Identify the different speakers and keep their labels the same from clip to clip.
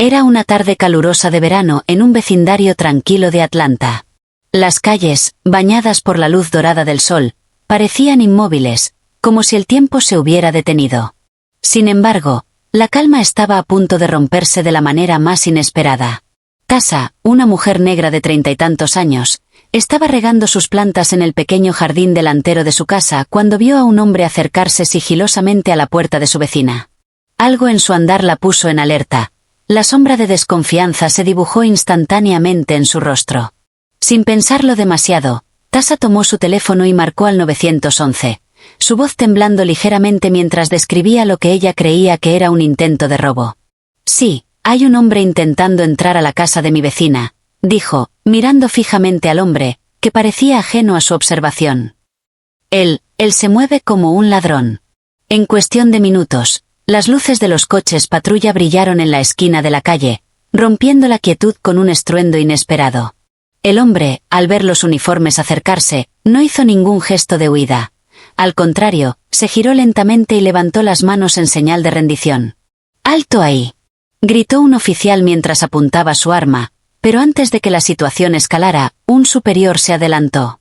Speaker 1: Era una tarde calurosa de verano en un vecindario tranquilo de Atlanta. Las calles, bañadas por la luz dorada del sol, parecían inmóviles, como si el tiempo se hubiera detenido. Sin embargo, la calma estaba a punto de romperse de la manera más inesperada. Tasa, una mujer negra de 30 y tantos años, estaba regando sus plantas en el pequeño jardín delantero de su casa cuando vio a un hombre acercarse sigilosamente a la puerta de su vecina. Algo en su andar la puso en alerta. La sombra de desconfianza se dibujó instantáneamente en su rostro. Sin pensarlo demasiado, Tasa tomó su teléfono y marcó al 911, su voz temblando ligeramente mientras describía lo que ella creía que era un intento de robo. «Sí, hay un hombre intentando entrar a la casa de mi vecina», dijo, mirando fijamente al hombre, que parecía ajeno a su observación. Él se mueve como un ladrón. En cuestión de minutos, las luces de los coches patrulla brillaron en la esquina de la calle, rompiendo la quietud con un estruendo inesperado. El hombre, al ver los uniformes acercarse, no hizo ningún gesto de huida. Al contrario, se giró lentamente y levantó las manos en señal de rendición. «¡Alto ahí!», gritó un oficial mientras apuntaba su arma, pero antes de que la situación escalara, un superior se adelantó.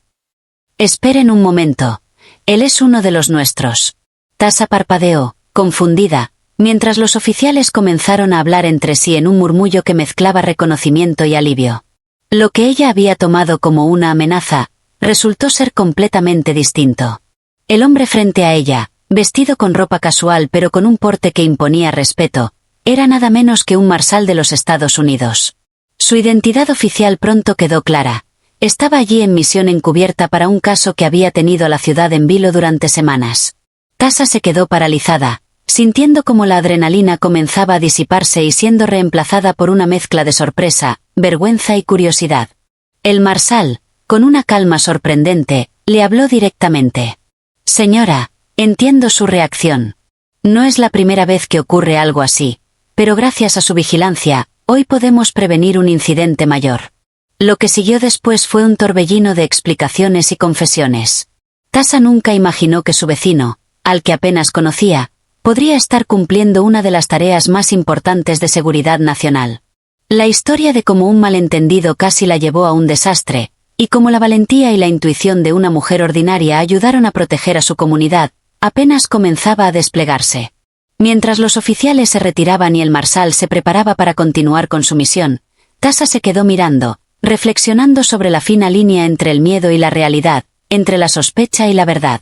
Speaker 1: «Esperen un momento. Él es uno de los nuestros». Tasa parpadeó, confundida, mientras los oficiales comenzaron a hablar entre sí en un murmullo que mezclaba reconocimiento y alivio. Lo que ella había tomado como una amenaza, resultó ser completamente distinto. El hombre frente a ella, vestido con ropa casual pero con un porte que imponía respeto, era nada menos que un marshal de los Estados Unidos. Su identidad oficial pronto quedó clara. Estaba allí en misión encubierta para un caso que había tenido a la ciudad en vilo durante semanas. Tasa se quedó paralizada, sintiendo como la adrenalina comenzaba a disiparse y siendo reemplazada por una mezcla de sorpresa, vergüenza y curiosidad. El marshal, con una calma sorprendente, le habló directamente. «Señora, entiendo su reacción. No es la primera vez que ocurre algo así, pero gracias a su vigilancia, hoy podemos prevenir un incidente mayor». Lo que siguió después fue un torbellino de explicaciones y confesiones. Tasa nunca imaginó que su vecino, al que apenas conocía, podría estar cumpliendo una de las tareas más importantes de seguridad nacional. La historia de cómo un malentendido casi la llevó a un desastre, y cómo la valentía y la intuición de una mujer ordinaria ayudaron a proteger a su comunidad, apenas comenzaba a desplegarse. Mientras los oficiales se retiraban y el marshal se preparaba para continuar con su misión, Tasa se quedó mirando, reflexionando sobre la fina línea entre el miedo y la realidad, entre la sospecha y la verdad.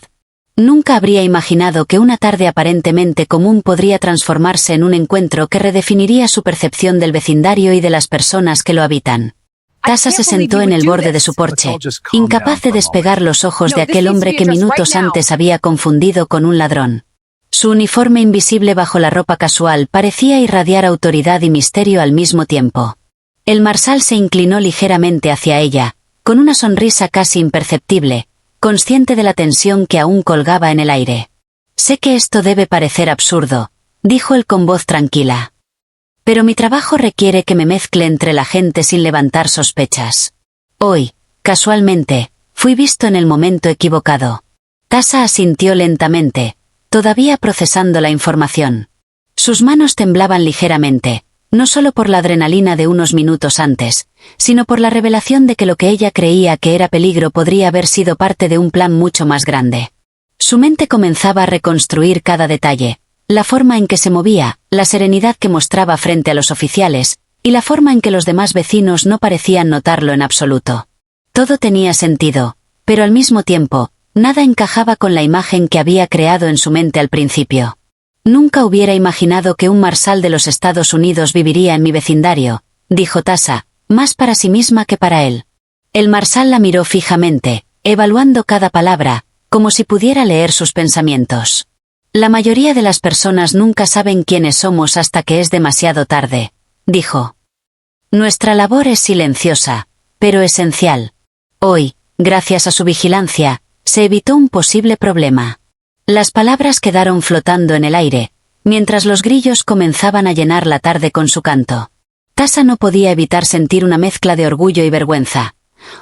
Speaker 1: Nunca habría imaginado que una tarde aparentemente común podría transformarse en un encuentro que redefiniría su percepción del vecindario y de las personas que lo habitan. Tasa se sentó en el borde de su porche, incapaz de despegar los ojos de aquel hombre que minutos antes había confundido con un ladrón. Su uniforme invisible bajo la ropa casual parecía irradiar autoridad y misterio al mismo tiempo. El marshal se inclinó ligeramente hacia ella, con una sonrisa casi imperceptible, consciente de la tensión que aún colgaba en el aire. «Sé que esto debe parecer absurdo», dijo él con voz tranquila. «Pero mi trabajo requiere que me mezcle entre la gente sin levantar sospechas. Hoy, casualmente, fui visto en el momento equivocado». Tasa asintió lentamente, todavía procesando la información. Sus manos temblaban ligeramente, no solo por la adrenalina de unos minutos antes, sino por la revelación de que lo que ella creía que era peligro podría haber sido parte de un plan mucho más grande. Su mente comenzaba a reconstruir cada detalle, la forma en que se movía, la serenidad que mostraba frente a los oficiales, y la forma en que los demás vecinos no parecían notarlo en absoluto. Todo tenía sentido, pero al mismo tiempo, nada encajaba con la imagen que había creado en su mente al principio. «Nunca hubiera imaginado que un marshal de los Estados Unidos viviría en mi vecindario», dijo Tasa, más para sí misma que para él. El marshal la miró fijamente, evaluando cada palabra, como si pudiera leer sus pensamientos. «La mayoría de las personas nunca saben quiénes somos hasta que es demasiado tarde», dijo. «Nuestra labor es silenciosa, pero esencial. Hoy, gracias a su vigilancia, se evitó un posible problema». Las palabras quedaron flotando en el aire, mientras los grillos comenzaban a llenar la tarde con su canto. Tasa no podía evitar sentir una mezcla de orgullo y vergüenza.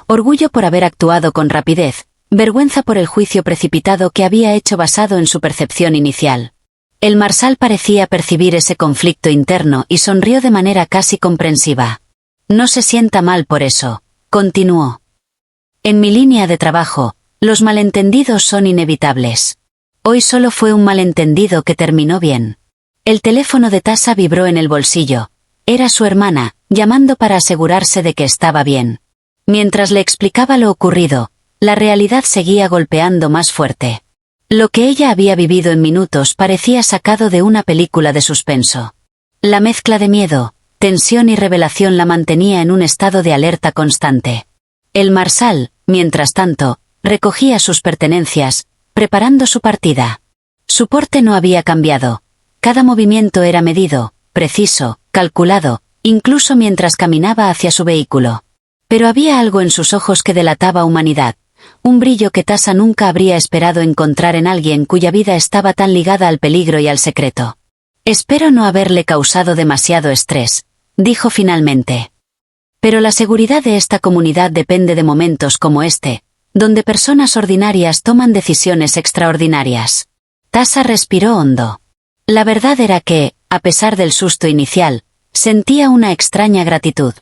Speaker 1: Orgullo por haber actuado con rapidez, vergüenza por el juicio precipitado que había hecho basado en su percepción inicial. El Marsal parecía percibir ese conflicto interno y sonrió de manera casi comprensiva. No se sienta mal por eso, continuó. En mi línea de trabajo, los malentendidos son inevitables. Hoy solo fue un malentendido que terminó bien. El teléfono de Tasha vibró en el bolsillo. Era su hermana, llamando para asegurarse de que estaba bien. Mientras le explicaba lo ocurrido, la realidad seguía golpeando más fuerte. Lo que ella había vivido en minutos parecía sacado de una película de suspenso. La mezcla de miedo, tensión y revelación la mantenía en un estado de alerta constante. El Marsal, mientras tanto, recogía sus pertenencias, preparando su partida. Su porte no había cambiado. Cada movimiento era medido, preciso, calculado, incluso mientras caminaba hacia su vehículo. Pero había algo en sus ojos que delataba humanidad, un brillo que Tasha nunca habría esperado encontrar en alguien cuya vida estaba tan ligada al peligro y al secreto. Espero no haberle causado demasiado estrés, dijo finalmente. Pero la seguridad de esta comunidad depende de momentos como este, donde personas ordinarias toman decisiones extraordinarias. Tasha respiró hondo. La verdad era que, a pesar del susto inicial, sentía una extraña gratitud.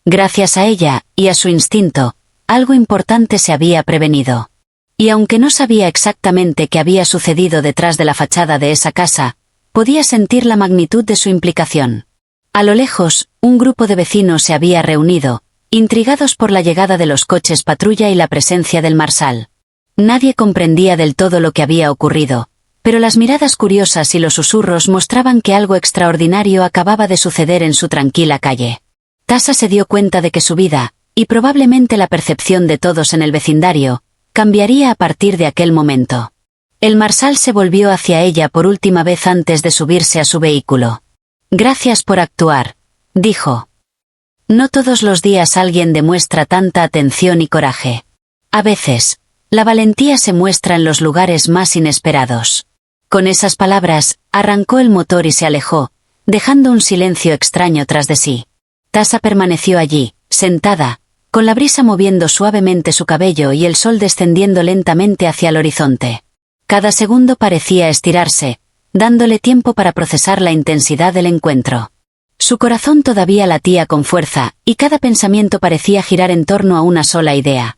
Speaker 1: Gracias a ella, y a su instinto, algo importante se había prevenido. Y aunque no sabía exactamente qué había sucedido detrás de la fachada de esa casa, podía sentir la magnitud de su implicación. A lo lejos, un grupo de vecinos se había reunido, intrigados por la llegada de los coches patrulla y la presencia del Marsal. Nadie comprendía del todo lo que había ocurrido, pero las miradas curiosas y los susurros mostraban que algo extraordinario acababa de suceder en su tranquila calle. Tasha se dio cuenta de que su vida, y probablemente la percepción de todos en el vecindario, cambiaría a partir de aquel momento. El Marsal se volvió hacia ella por última vez antes de subirse a su vehículo. Gracias por actuar, dijo. No todos los días alguien demuestra tanta atención y coraje. A veces, la valentía se muestra en los lugares más inesperados. Con esas palabras, arrancó el motor y se alejó, dejando un silencio extraño tras de sí. Tasha permaneció allí, sentada, con la brisa moviendo suavemente su cabello y el sol descendiendo lentamente hacia el horizonte. Cada segundo parecía estirarse, dándole tiempo para procesar la intensidad del encuentro. Su corazón todavía latía con fuerza, y cada pensamiento parecía girar en torno a una sola idea.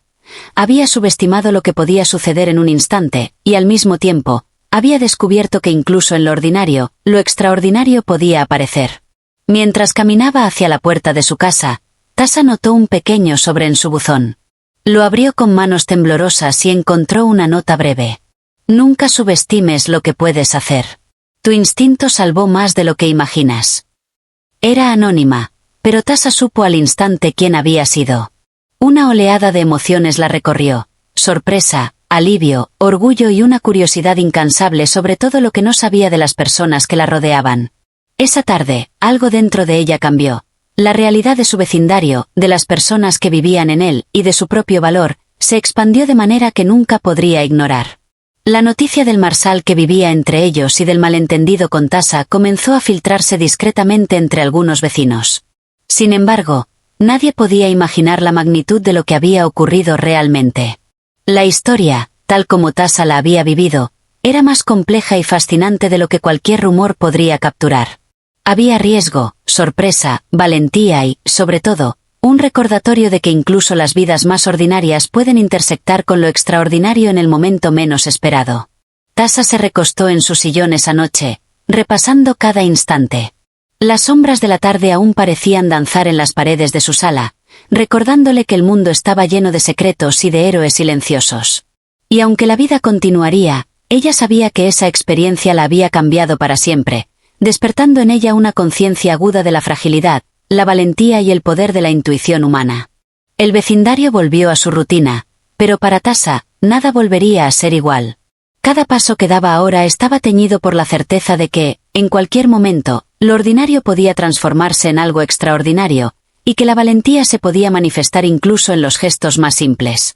Speaker 1: Había subestimado lo que podía suceder en un instante, y al mismo tiempo, había descubierto que incluso en lo ordinario, lo extraordinario podía aparecer. Mientras caminaba hacia la puerta de su casa, Tasha notó un pequeño sobre en su buzón. Lo abrió con manos temblorosas y encontró una nota breve. Nunca subestimes lo que puedes hacer. Tu instinto salvó más de lo que imaginas. Era anónima, pero Tasha supo al instante quién había sido. Una oleada de emociones la recorrió, sorpresa, alivio, orgullo y una curiosidad incansable sobre todo lo que no sabía de las personas que la rodeaban. Esa tarde, algo dentro de ella cambió. La realidad de su vecindario, de las personas que vivían en él, y de su propio valor, se expandió de manera que nunca podría ignorar. La noticia del Marsal que vivía entre ellos y del malentendido con Tasha comenzó a filtrarse discretamente entre algunos vecinos. Sin embargo, nadie podía imaginar la magnitud de lo que había ocurrido realmente. La historia, tal como Tasha la había vivido, era más compleja y fascinante de lo que cualquier rumor podría capturar. Había riesgo, sorpresa, valentía y, sobre todo, un recordatorio de que incluso las vidas más ordinarias pueden intersectar con lo extraordinario en el momento menos esperado. Tasha se recostó en su sillón esa noche, repasando cada instante. Las sombras de la tarde aún parecían danzar en las paredes de su sala, recordándole que el mundo estaba lleno de secretos y de héroes silenciosos. Y aunque la vida continuaría, ella sabía que esa experiencia la había cambiado para siempre, despertando en ella una conciencia aguda de la fragilidad, la valentía y el poder de la intuición humana. El vecindario volvió a su rutina, pero para Tasha, nada volvería a ser igual. Cada paso que daba ahora estaba teñido por la certeza de que, en cualquier momento, lo ordinario podía transformarse en algo extraordinario, y que la valentía se podía manifestar incluso en los gestos más simples.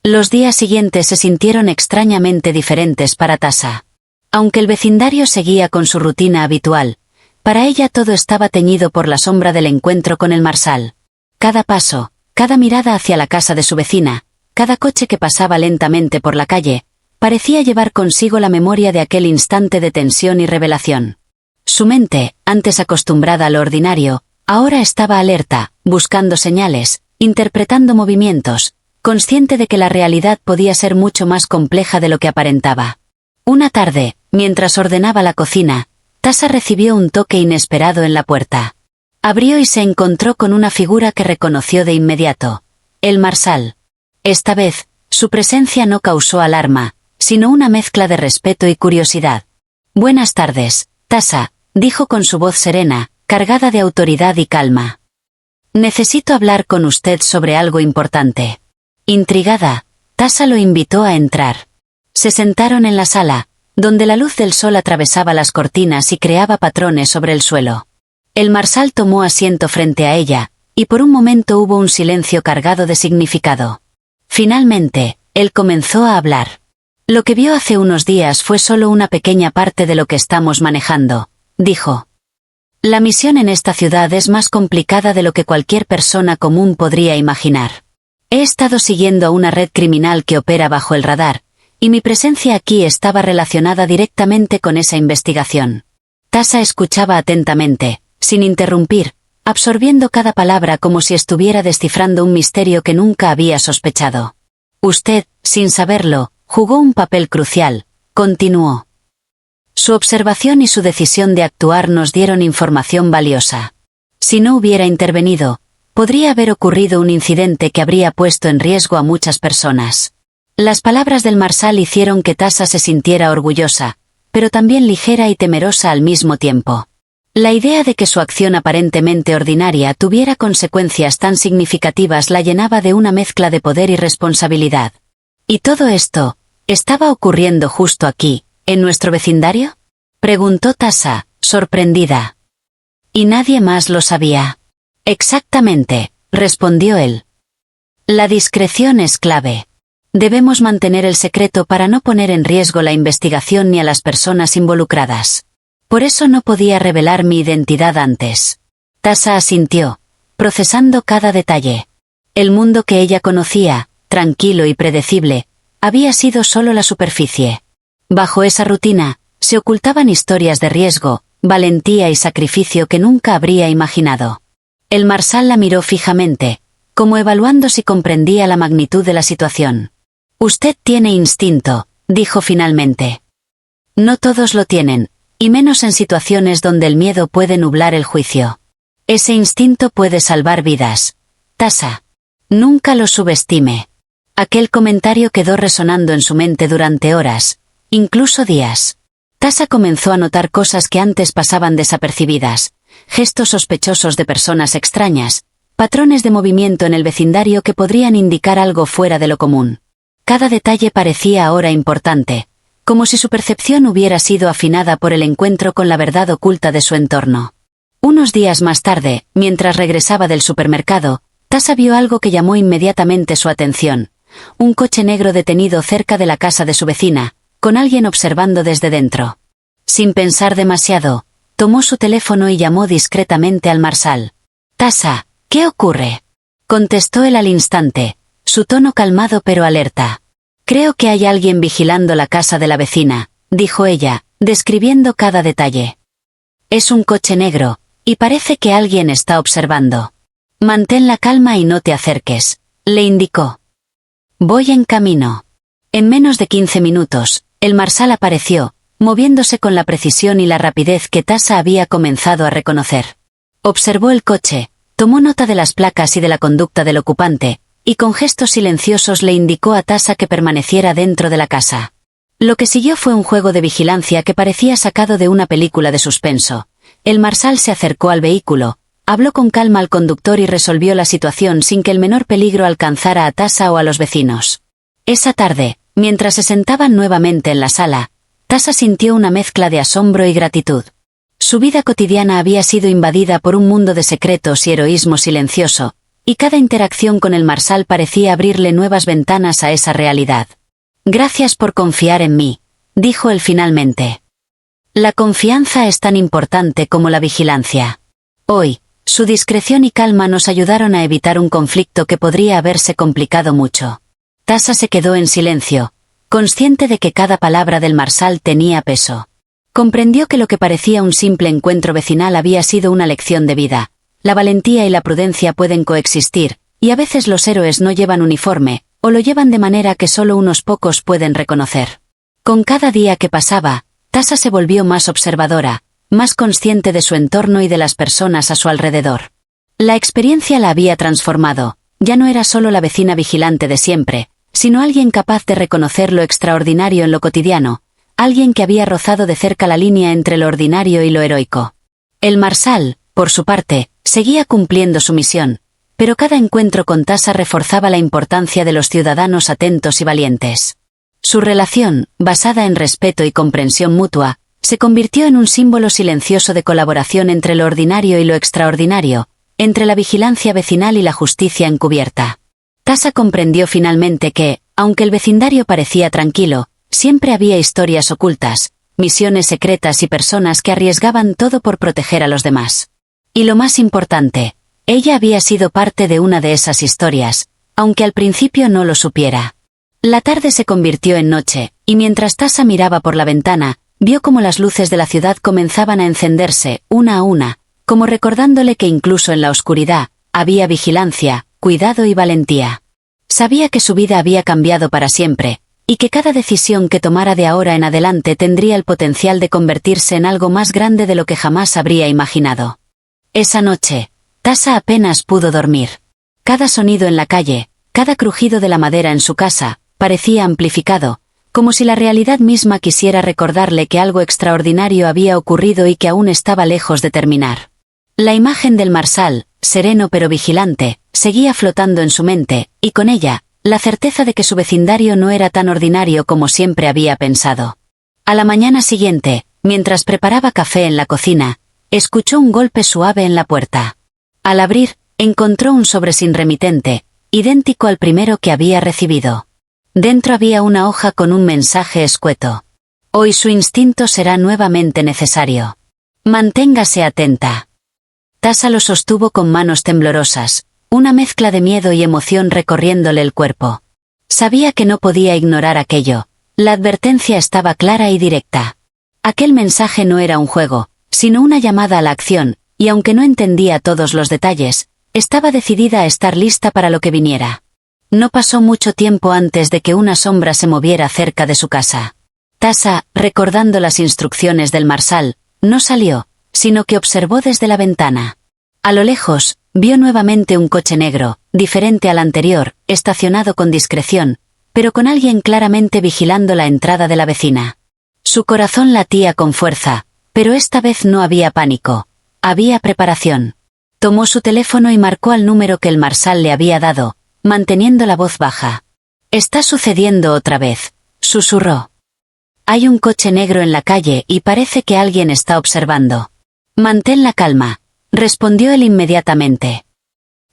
Speaker 1: Los días siguientes se sintieron extrañamente diferentes para Tasha. Aunque el vecindario seguía con su rutina habitual, para ella todo estaba teñido por la sombra del encuentro con el Marsal. Cada paso, cada mirada hacia la casa de su vecina, cada coche que pasaba lentamente por la calle, parecía llevar consigo la memoria de aquel instante de tensión y revelación. Su mente, antes acostumbrada a lo ordinario, ahora estaba alerta, buscando señales, interpretando movimientos, consciente de que la realidad podía ser mucho más compleja de lo que aparentaba. Una tarde, mientras ordenaba la cocina, Tasa recibió un toque inesperado en la puerta. Abrió y se encontró con una figura que reconoció de inmediato: el Marshal. Esta vez, su presencia no causó alarma, sino una mezcla de respeto y curiosidad. «Buenas tardes, Tasa», dijo con su voz serena, cargada de autoridad y calma. «Necesito hablar con usted sobre algo importante». Intrigada, Tasa lo invitó a entrar. Se sentaron en la sala, donde la luz del sol atravesaba las cortinas y creaba patrones sobre el suelo. El Marshal tomó asiento frente a ella, y por un momento hubo un silencio cargado de significado. Finalmente, él comenzó a hablar. «Lo que vio hace unos días fue solo una pequeña parte de lo que estamos manejando», dijo. «La misión en esta ciudad es más complicada de lo que cualquier persona común podría imaginar. He estado siguiendo a una red criminal que opera bajo el radar, y mi presencia aquí estaba relacionada directamente con esa investigación». Tasa escuchaba atentamente, sin interrumpir, absorbiendo cada palabra como si estuviera descifrando un misterio que nunca había sospechado. «Usted, sin saberlo, jugó un papel crucial», continuó. «Su observación y su decisión de actuar nos dieron información valiosa. Si no hubiera intervenido, podría haber ocurrido un incidente que habría puesto en riesgo a muchas personas». Las palabras del Marshal hicieron que Tasa se sintiera orgullosa, pero también ligera y temerosa al mismo tiempo. La idea de que su acción aparentemente ordinaria tuviera consecuencias tan significativas la llenaba de una mezcla de poder y responsabilidad. «¿Y todo esto estaba ocurriendo justo aquí, en nuestro vecindario?», preguntó Tasa, sorprendida. «Y nadie más lo sabía». «Exactamente», respondió él. «La discreción es clave. Debemos mantener el secreto para no poner en riesgo la investigación ni a las personas involucradas. Por eso no podía revelar mi identidad antes». Tasa asintió, procesando cada detalle. El mundo que ella conocía, tranquilo y predecible, había sido solo la superficie. Bajo esa rutina, se ocultaban historias de riesgo, valentía y sacrificio que nunca habría imaginado. El Marshal la miró fijamente, como evaluando si comprendía la magnitud de la situación. «Usted tiene instinto», dijo finalmente. «No todos lo tienen, y menos en situaciones donde el miedo puede nublar el juicio. Ese instinto puede salvar vidas. Tasa. Nunca lo subestime». Aquel comentario quedó resonando en su mente durante horas, incluso días. Tasa comenzó a notar cosas que antes pasaban desapercibidas, gestos sospechosos de personas extrañas, patrones de movimiento en el vecindario que podrían indicar algo fuera de lo común. Cada detalle parecía ahora importante, como si su percepción hubiera sido afinada por el encuentro con la verdad oculta de su entorno. Unos días más tarde, mientras regresaba del supermercado, Tasa vio algo que llamó inmediatamente su atención: un coche negro detenido cerca de la casa de su vecina, con alguien observando desde dentro. Sin pensar demasiado, tomó su teléfono y llamó discretamente al Marshal. «Tasa, ¿qué ocurre?», contestó él al instante, su tono calmado pero alerta. «Creo que hay alguien vigilando la casa de la vecina», dijo ella, describiendo cada detalle. «Es un coche negro, y parece que alguien está observando. Mantén la calma y no te acerques», le indicó. «Voy en camino». En menos de 15 minutos, el Marshal apareció, moviéndose con la precisión y la rapidez que Tasa había comenzado a reconocer. Observó el coche, tomó nota de las placas y de la conducta del ocupante, y con gestos silenciosos le indicó a Tasa que permaneciera dentro de la casa. Lo que siguió fue un juego de vigilancia que parecía sacado de una película de suspenso. El Marshal se acercó al vehículo, habló con calma al conductor y resolvió la situación sin que el menor peligro alcanzara a Tasa o a los vecinos. Esa tarde, mientras se sentaban nuevamente en la sala, Tasa sintió una mezcla de asombro y gratitud. Su vida cotidiana había sido invadida por un mundo de secretos y heroísmo silencioso, y cada interacción con el Marshal parecía abrirle nuevas ventanas a esa realidad. «Gracias por confiar en mí», dijo él finalmente. «La confianza es tan importante como la vigilancia. Hoy, su discreción y calma nos ayudaron a evitar un conflicto que podría haberse complicado mucho». Tasa se quedó en silencio, consciente de que cada palabra del Marsal tenía peso. Comprendió que lo que parecía un simple encuentro vecinal había sido una lección de vida. La valentía y la prudencia pueden coexistir, y a veces los héroes no llevan uniforme, o lo llevan de manera que solo unos pocos pueden reconocer. Con cada día que pasaba, Tasha se volvió más observadora, más consciente de su entorno y de las personas a su alrededor. La experiencia la había transformado, ya no era solo la vecina vigilante de siempre, sino alguien capaz de reconocer lo extraordinario en lo cotidiano, alguien que había rozado de cerca la línea entre lo ordinario y lo heroico. El Marsal, por su parte, seguía cumpliendo su misión, pero cada encuentro con Tasha reforzaba la importancia de los ciudadanos atentos y valientes. Su relación, basada en respeto y comprensión mutua, se convirtió en un símbolo silencioso de colaboración entre lo ordinario y lo extraordinario, entre la vigilancia vecinal y la justicia encubierta. Tasha comprendió finalmente que, aunque el vecindario parecía tranquilo, siempre había historias ocultas, misiones secretas y personas que arriesgaban todo por proteger a los demás. Y lo más importante, ella había sido parte de una de esas historias, aunque al principio no lo supiera. La tarde se convirtió en noche, y mientras Tasha miraba por la ventana, vio cómo las luces de la ciudad comenzaban a encenderse, una a una, como recordándole que incluso en la oscuridad, había vigilancia, cuidado y valentía. Sabía que su vida había cambiado para siempre, y que cada decisión que tomara de ahora en adelante tendría el potencial de convertirse en algo más grande de lo que jamás habría imaginado. Esa noche, Tasha apenas pudo dormir. Cada sonido en la calle, cada crujido de la madera en su casa, parecía amplificado, como si la realidad misma quisiera recordarle que algo extraordinario había ocurrido y que aún estaba lejos de terminar. La imagen del Marsal, sereno pero vigilante, seguía flotando en su mente, y con ella, la certeza de que su vecindario no era tan ordinario como siempre había pensado. A la mañana siguiente, mientras preparaba café en la cocina, escuchó un golpe suave en la puerta. Al abrir, encontró un sobre sin remitente, idéntico al primero que había recibido. Dentro había una hoja con un mensaje escueto. Hoy su instinto será nuevamente necesario. Manténgase atenta. Tasha lo sostuvo con manos temblorosas, una mezcla de miedo y emoción recorriéndole el cuerpo. Sabía que no podía ignorar aquello. La advertencia estaba clara y directa. Aquel mensaje no era un juego, sino una llamada a la acción, y aunque no entendía todos los detalles, estaba decidida a estar lista para lo que viniera. No pasó mucho tiempo antes de que una sombra se moviera cerca de su casa. Tasha, recordando las instrucciones del Marsal, no salió, sino que observó desde la ventana. A lo lejos, vio nuevamente un coche negro, diferente al anterior, estacionado con discreción, pero con alguien claramente vigilando la entrada de la vecina. Su corazón latía con fuerza, pero esta vez no había pánico. Había preparación. Tomó su teléfono y marcó al número que el Marsal le había dado, manteniendo la voz baja. «Está sucediendo otra vez», susurró. «Hay un coche negro en la calle y parece que alguien está observando». «Mantén la calma», respondió él inmediatamente.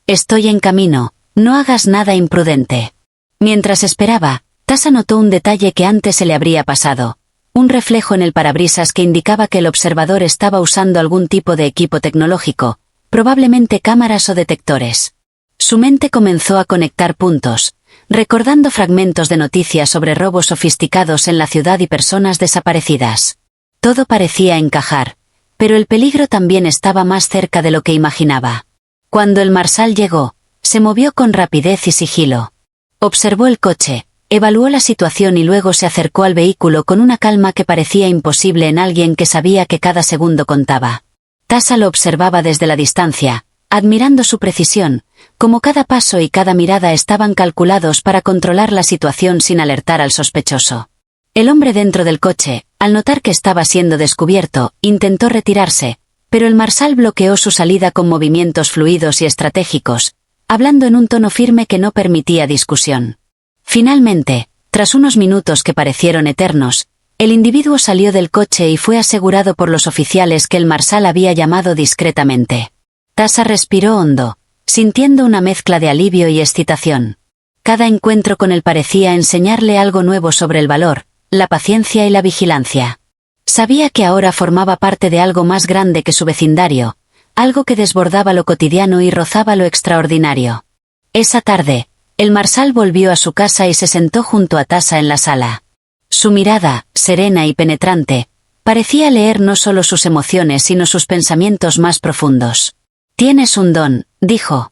Speaker 1: «Estoy en camino, no hagas nada imprudente». Mientras esperaba, Tasha notó un detalle que antes se le habría pasado. Un reflejo en el parabrisas que indicaba que el observador estaba usando algún tipo de equipo tecnológico, probablemente cámaras o detectores. Su mente comenzó a conectar puntos, recordando fragmentos de noticias sobre robos sofisticados en la ciudad y personas desaparecidas. Todo parecía encajar, pero el peligro también estaba más cerca de lo que imaginaba. Cuando el Marsal llegó, se movió con rapidez y sigilo. Observó el coche, evaluó la situación y luego se acercó al vehículo con una calma que parecía imposible en alguien que sabía que cada segundo contaba. Tasha lo observaba desde la distancia, admirando su precisión, como cada paso y cada mirada estaban calculados para controlar la situación sin alertar al sospechoso. El hombre dentro del coche, al notar que estaba siendo descubierto, intentó retirarse, pero el Marsal bloqueó su salida con movimientos fluidos y estratégicos, hablando en un tono firme que no permitía discusión. Finalmente, tras unos minutos que parecieron eternos, el individuo salió del coche y fue asegurado por los oficiales que el Marsal había llamado discretamente. Tasha respiró hondo, sintiendo una mezcla de alivio y excitación. Cada encuentro con él parecía enseñarle algo nuevo sobre el valor, la paciencia y la vigilancia. Sabía que ahora formaba parte de algo más grande que su vecindario, algo que desbordaba lo cotidiano y rozaba lo extraordinario. Esa tarde, el Marsal volvió a su casa y se sentó junto a Tasha en la sala. Su mirada, serena y penetrante, parecía leer no solo sus emociones sino sus pensamientos más profundos. «Tienes un don», dijo.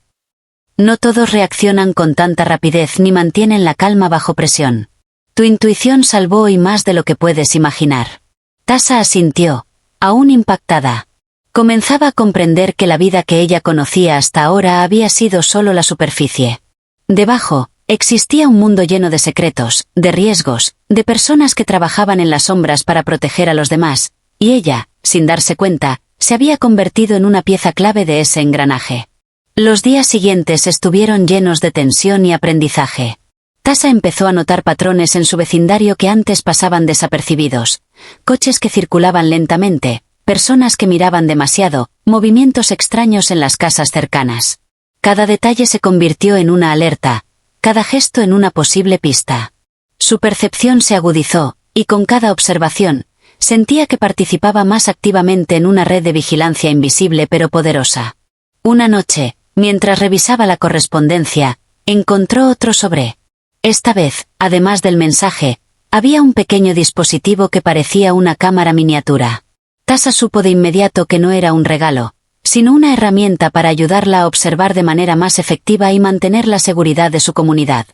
Speaker 1: «No todos reaccionan con tanta rapidez ni mantienen la calma bajo presión. Tu intuición salvó hoy más de lo que puedes imaginar». Tasha asintió, aún impactada. Comenzaba a comprender que la vida que ella conocía hasta ahora había sido solo la superficie. Debajo, existía un mundo lleno de secretos, de riesgos, de personas que trabajaban en las sombras para proteger a los demás, y ella, sin darse cuenta, se había convertido en una pieza clave de ese engranaje. Los días siguientes estuvieron llenos de tensión y aprendizaje. Tasha empezó a notar patrones en su vecindario que antes pasaban desapercibidos: coches que circulaban lentamente, personas que miraban demasiado, movimientos extraños en las casas cercanas. Cada detalle se convirtió en una alerta, cada gesto en una posible pista. Su percepción se agudizó, y con cada observación, sentía que participaba más activamente en una red de vigilancia invisible pero poderosa. Una noche, mientras revisaba la correspondencia, encontró otro sobre. Esta vez, además del mensaje, había un pequeño dispositivo que parecía una cámara miniatura. Tasha supo de inmediato que no era un regalo, sino una herramienta para ayudarla a observar de manera más efectiva y mantener la seguridad de su comunidad.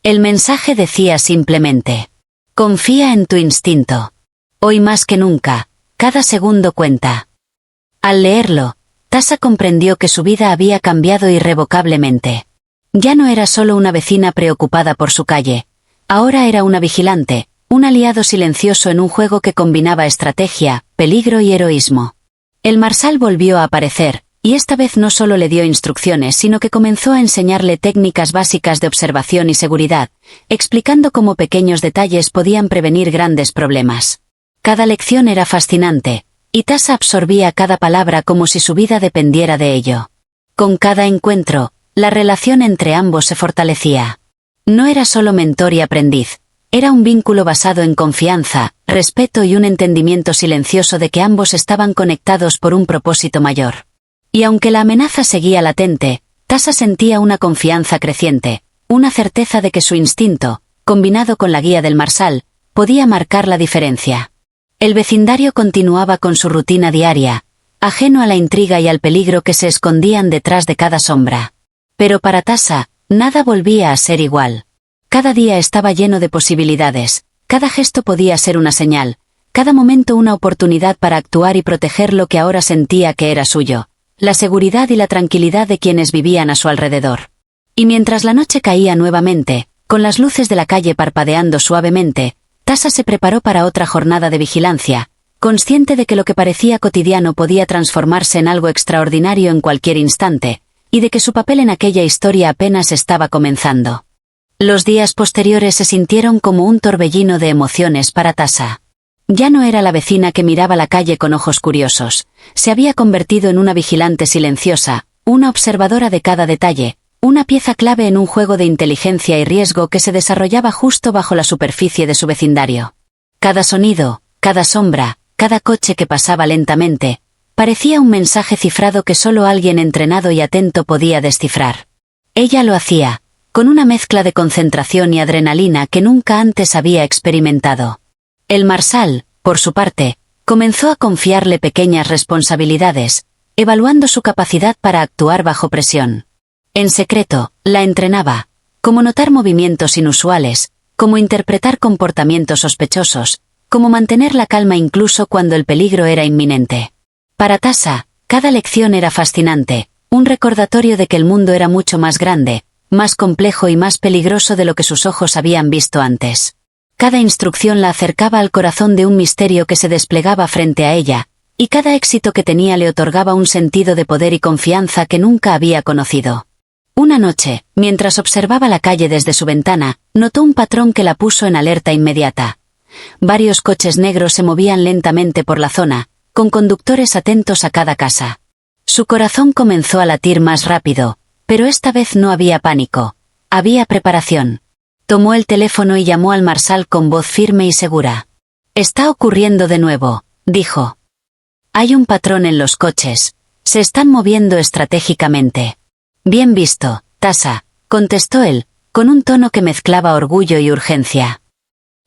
Speaker 1: El mensaje decía simplemente: «Confía en tu instinto. Hoy más que nunca, cada segundo cuenta». Al leerlo, Tasha comprendió que su vida había cambiado irrevocablemente. Ya no era solo una vecina preocupada por su calle, ahora era una vigilante, un aliado silencioso en un juego que combinaba estrategia, peligro y heroísmo. El Marshal volvió a aparecer, y esta vez no solo le dio instrucciones sino que comenzó a enseñarle técnicas básicas de observación y seguridad, explicando cómo pequeños detalles podían prevenir grandes problemas. Cada lección era fascinante, y Tasha absorbía cada palabra como si su vida dependiera de ello. Con cada encuentro, la relación entre ambos se fortalecía. No era solo mentor y aprendiz, era un vínculo basado en confianza, respeto y un entendimiento silencioso de que ambos estaban conectados por un propósito mayor. Y aunque la amenaza seguía latente, Tasha sentía una confianza creciente, una certeza de que su instinto, combinado con la guía del Marshal, podía marcar la diferencia. El vecindario continuaba con su rutina diaria, ajeno a la intriga y al peligro que se escondían detrás de cada sombra. Pero para Tasha, nada volvía a ser igual. Cada día estaba lleno de posibilidades, cada gesto podía ser una señal, cada momento una oportunidad para actuar y proteger lo que ahora sentía que era suyo, la seguridad y la tranquilidad de quienes vivían a su alrededor. Y mientras la noche caía nuevamente, con las luces de la calle parpadeando suavemente, Tasha se preparó para otra jornada de vigilancia, consciente de que lo que parecía cotidiano podía transformarse en algo extraordinario en cualquier instante, y de que su papel en aquella historia apenas estaba comenzando. Los días posteriores se sintieron como un torbellino de emociones para Tasha. Ya no era la vecina que miraba la calle con ojos curiosos, se había convertido en una vigilante silenciosa, una observadora de cada detalle, una pieza clave en un juego de inteligencia y riesgo que se desarrollaba justo bajo la superficie de su vecindario. Cada sonido, cada sombra, cada coche que pasaba lentamente, parecía un mensaje cifrado que solo alguien entrenado y atento podía descifrar. Ella lo hacía, con una mezcla de concentración y adrenalina que nunca antes había experimentado. El Marshal, por su parte, comenzó a confiarle pequeñas responsabilidades, evaluando su capacidad para actuar bajo presión. En secreto, la entrenaba, cómo notar movimientos inusuales, cómo interpretar comportamientos sospechosos, cómo mantener la calma incluso cuando el peligro era inminente. Para Tasha, cada lección era fascinante, un recordatorio de que el mundo era mucho más grande, más complejo y más peligroso de lo que sus ojos habían visto antes. Cada instrucción la acercaba al corazón de un misterio que se desplegaba frente a ella, y cada éxito que tenía le otorgaba un sentido de poder y confianza que nunca había conocido. Una noche, mientras observaba la calle desde su ventana, notó un patrón que la puso en alerta inmediata. Varios coches negros se movían lentamente por la zona, con conductores atentos a cada casa. Su corazón comenzó a latir más rápido, pero esta vez no había pánico, había preparación. Tomó el teléfono y llamó al Marshal con voz firme y segura. «Está ocurriendo de nuevo», dijo. «Hay un patrón en los coches, se están moviendo estratégicamente». «Bien visto, Tasha», contestó él, con un tono que mezclaba orgullo y urgencia.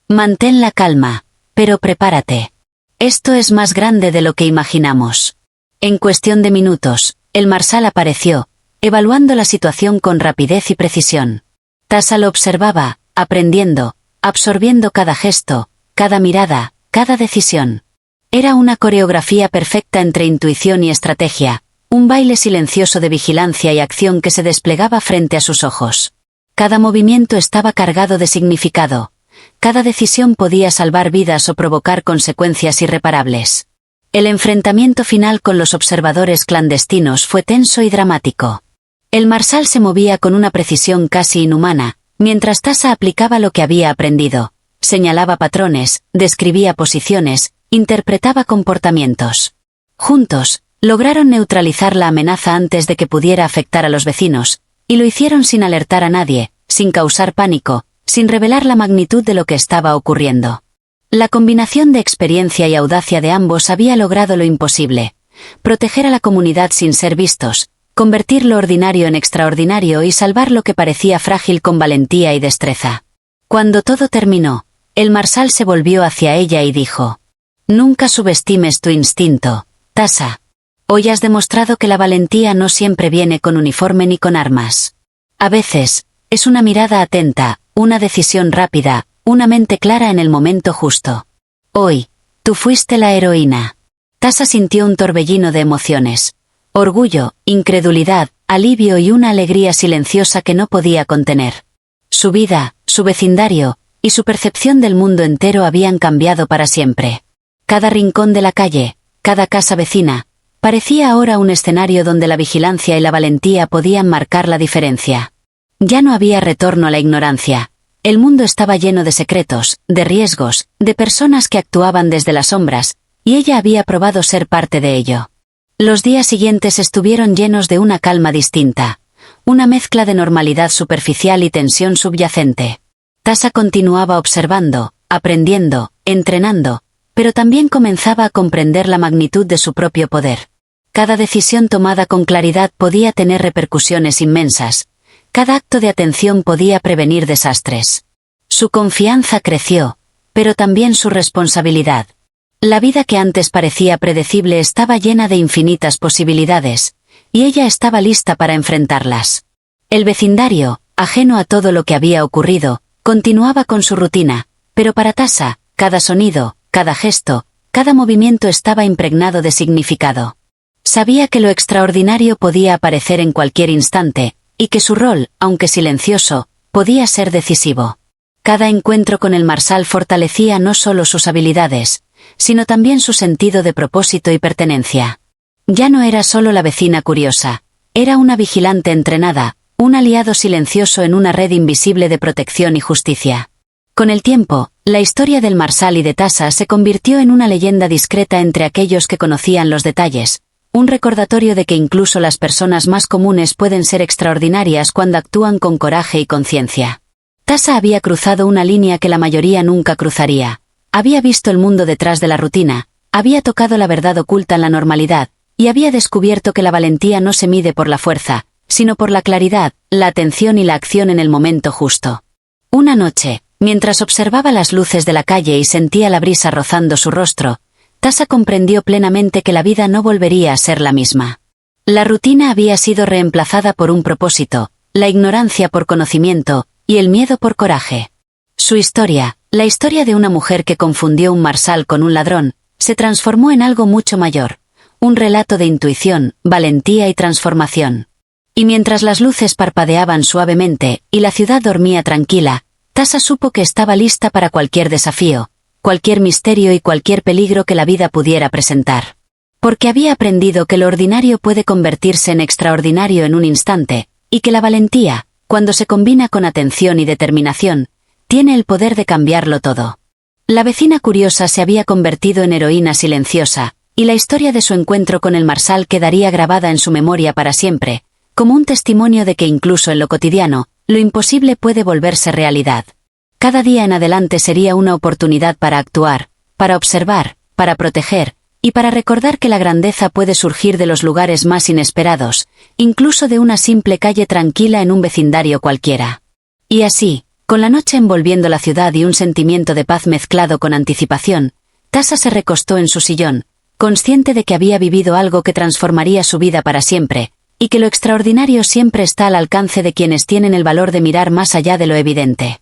Speaker 1: Mantén la calma, pero prepárate. Esto es más grande de lo que imaginamos. En cuestión de minutos, el Marsal apareció, evaluando la situación con rapidez y precisión. Tasa lo observaba, aprendiendo, absorbiendo cada gesto, cada mirada, cada decisión. Era una coreografía perfecta entre intuición y estrategia, un baile silencioso de vigilancia y acción que se desplegaba frente a sus ojos. Cada movimiento estaba cargado de significado. Cada decisión podía salvar vidas o provocar consecuencias irreparables. El enfrentamiento final con los observadores clandestinos fue tenso y dramático. El Marsal se movía con una precisión casi inhumana, mientras Tasa aplicaba lo que había aprendido. Señalaba patrones, describía posiciones, interpretaba comportamientos. Juntos, lograron neutralizar la amenaza antes de que pudiera afectar a los vecinos, y lo hicieron sin alertar a nadie, sin causar pánico, sin revelar la magnitud de lo que estaba ocurriendo. La combinación de experiencia y audacia de ambos había logrado lo imposible: proteger a la comunidad sin ser vistos, convertir lo ordinario en extraordinario y salvar lo que parecía frágil con valentía y destreza. Cuando todo terminó, el Marsal se volvió hacia ella y dijo: «Nunca subestimes tu instinto, Tasa. Hoy has demostrado que la valentía no siempre viene con uniforme ni con armas. A veces, es una mirada atenta, una decisión rápida, una mente clara en el momento justo. Hoy, tú fuiste la heroína». Tasa sintió un torbellino de emociones. Orgullo, incredulidad, alivio y una alegría silenciosa que no podía contener. Su vida, su vecindario, y su percepción del mundo entero habían cambiado para siempre. Cada rincón de la calle, cada casa vecina, parecía ahora un escenario donde la vigilancia y la valentía podían marcar la diferencia. Ya no había retorno a la ignorancia. El mundo estaba lleno de secretos, de riesgos, de personas que actuaban desde las sombras, y ella había probado ser parte de ello. Los días siguientes estuvieron llenos de una calma distinta, una mezcla de normalidad superficial y tensión subyacente. Tasa continuaba observando, aprendiendo, entrenando, pero también comenzaba a comprender la magnitud de su propio poder. Cada decisión tomada con claridad podía tener repercusiones inmensas. Cada acto de atención podía prevenir desastres. Su confianza creció, pero también su responsabilidad. La vida que antes parecía predecible estaba llena de infinitas posibilidades, y ella estaba lista para enfrentarlas. El vecindario, ajeno a todo lo que había ocurrido, continuaba con su rutina, pero para Tasa, cada sonido, cada gesto, cada movimiento estaba impregnado de significado. Sabía que lo extraordinario podía aparecer en cualquier instante, y que su rol, aunque silencioso, podía ser decisivo. Cada encuentro con el Marsal fortalecía no solo sus habilidades, sino también su sentido de propósito y pertenencia. Ya no era solo la vecina curiosa, era una vigilante entrenada, un aliado silencioso en una red invisible de protección y justicia. Con el tiempo, la historia del Marsal y de Tasa se convirtió en una leyenda discreta entre aquellos que conocían los detalles, un recordatorio de que incluso las personas más comunes pueden ser extraordinarias cuando actúan con coraje y conciencia. Tasa había cruzado una línea que la mayoría nunca cruzaría. Había visto el mundo detrás de la rutina, había tocado la verdad oculta en la normalidad, y había descubierto que la valentía no se mide por la fuerza, sino por la claridad, la atención y la acción en el momento justo. Una noche, mientras observaba las luces de la calle y sentía la brisa rozando su rostro, Tasa comprendió plenamente que la vida no volvería a ser la misma. La rutina había sido reemplazada por un propósito, la ignorancia por conocimiento, y el miedo por coraje. Su historia, la historia de una mujer que confundió un Marsal con un ladrón, se transformó en algo mucho mayor, un relato de intuición, valentía y transformación. Y mientras las luces parpadeaban suavemente, y la ciudad dormía tranquila, Tasa supo que estaba lista para cualquier desafío, cualquier misterio y cualquier peligro que la vida pudiera presentar. Porque había aprendido que lo ordinario puede convertirse en extraordinario en un instante, y que la valentía, cuando se combina con atención y determinación, tiene el poder de cambiarlo todo. La vecina curiosa se había convertido en heroína silenciosa, y la historia de su encuentro con el Marsal quedaría grabada en su memoria para siempre, como un testimonio de que incluso en lo cotidiano, lo imposible puede volverse realidad. Cada día en adelante sería una oportunidad para actuar, para observar, para proteger, y para recordar que la grandeza puede surgir de los lugares más inesperados, incluso de una simple calle tranquila en un vecindario cualquiera. Y así, Con la noche envolviendo la ciudad y un sentimiento de paz mezclado con anticipación, Tasa se recostó en su sillón, consciente de que había vivido algo que transformaría su vida para siempre, y que lo extraordinario siempre está al alcance de quienes tienen el valor de mirar más allá de lo evidente.